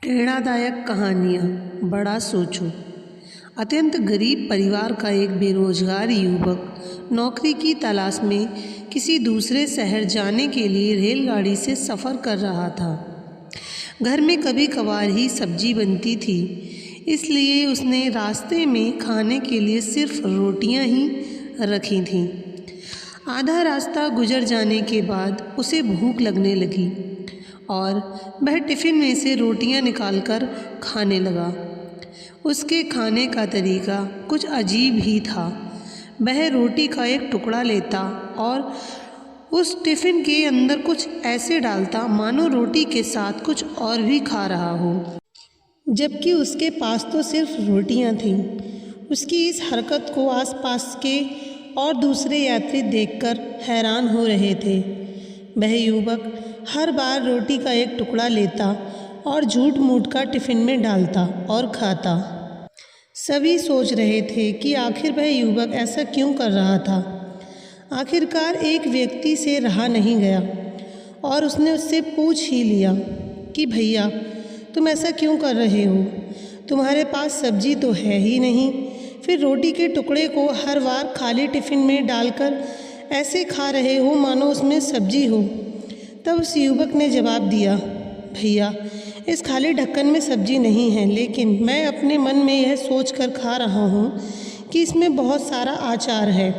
प्रेरणादायक कहानियाँ। बड़ा सोचो। अत्यंत गरीब परिवार का एक बेरोजगार युवक नौकरी की तलाश में किसी दूसरे शहर जाने के लिए रेलगाड़ी से सफ़र कर रहा था। घर में कभी कभार ही सब्जी बनती थी, इसलिए उसने रास्ते में खाने के लिए सिर्फ रोटियां ही रखी थीं। आधा रास्ता गुजर जाने के बाद उसे भूख लगने लगी और वह टिफ़िन में से रोटियां निकालकर खाने लगा। उसके खाने का तरीका कुछ अजीब ही था। वह रोटी का एक टुकड़ा लेता और उस टिफ़िन के अंदर कुछ ऐसे डालता मानो रोटी के साथ कुछ और भी खा रहा हो, जबकि उसके पास तो सिर्फ रोटियां थीं। उसकी इस हरकत को आसपास के और दूसरे यात्री देखकर हैरान हो रहे थे। वह युवक हर बार रोटी का एक टुकड़ा लेता और झूठ मूठ का टिफ़िन में डालता और खाता। सभी सोच रहे थे कि आखिर वह युवक ऐसा क्यों कर रहा था। आखिरकार एक व्यक्ति से रहा नहीं गया और उसने उससे पूछ ही लिया कि भैया, तुम ऐसा क्यों कर रहे हो? तुम्हारे पास सब्जी तो है ही नहीं, फिर रोटी के टुकड़े को हर बार खाली टिफ़िन में डालकर ऐसे खा रहे हो मानो उसमें सब्जी हो। तब उस युवक ने जवाब दिया, भैया, इस खाली ढक्कन में सब्जी नहीं है, लेकिन मैं अपने मन में यह सोच कर खा रहा हूँ कि इसमें बहुत सारा अचार है।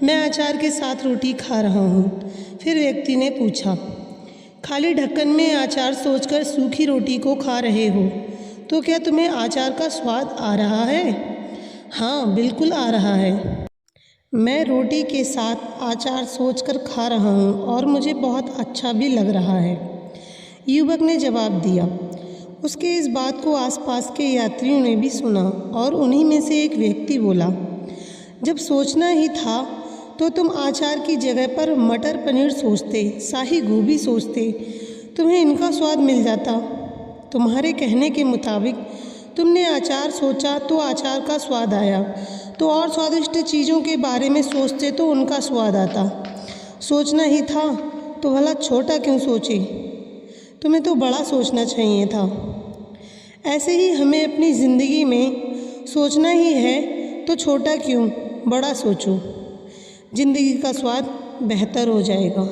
मैं अचार के साथ रोटी खा रहा हूँ। फिर व्यक्ति ने पूछा, खाली ढक्कन में अचार सोचकर सूखी रोटी को खा रहे हो, तो क्या तुम्हें अचार का स्वाद आ रहा है? हाँ, बिल्कुल आ रहा है। मैं रोटी के साथ अचार सोचकर खा रहा हूँ और मुझे बहुत अच्छा भी लग रहा है, युवक ने जवाब दिया। उसके इस बात को आसपास के यात्रियों ने भी सुना और उन्हीं में से एक व्यक्ति बोला, जब सोचना ही था तो तुम अचार की जगह पर मटर पनीर सोचते, शाही गोभी सोचते, तुम्हें इनका स्वाद मिल जाता। तुम्हारे कहने के मुताबिक तुमने अचार सोचा तो अचार का स्वाद आया, तो और स्वादिष्ट चीज़ों के बारे में सोचते तो उनका स्वाद आता। सोचना ही था तो भला छोटा क्यों सोचे? तुम्हें तो बड़ा सोचना चाहिए था। ऐसे ही हमें अपनी ज़िंदगी में सोचना ही है तो छोटा क्यों, बड़ा सोचो। ज़िंदगी का स्वाद बेहतर हो जाएगा।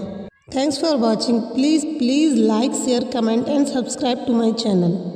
Thanks for watching. Please like, share, comment and subscribe to my channel.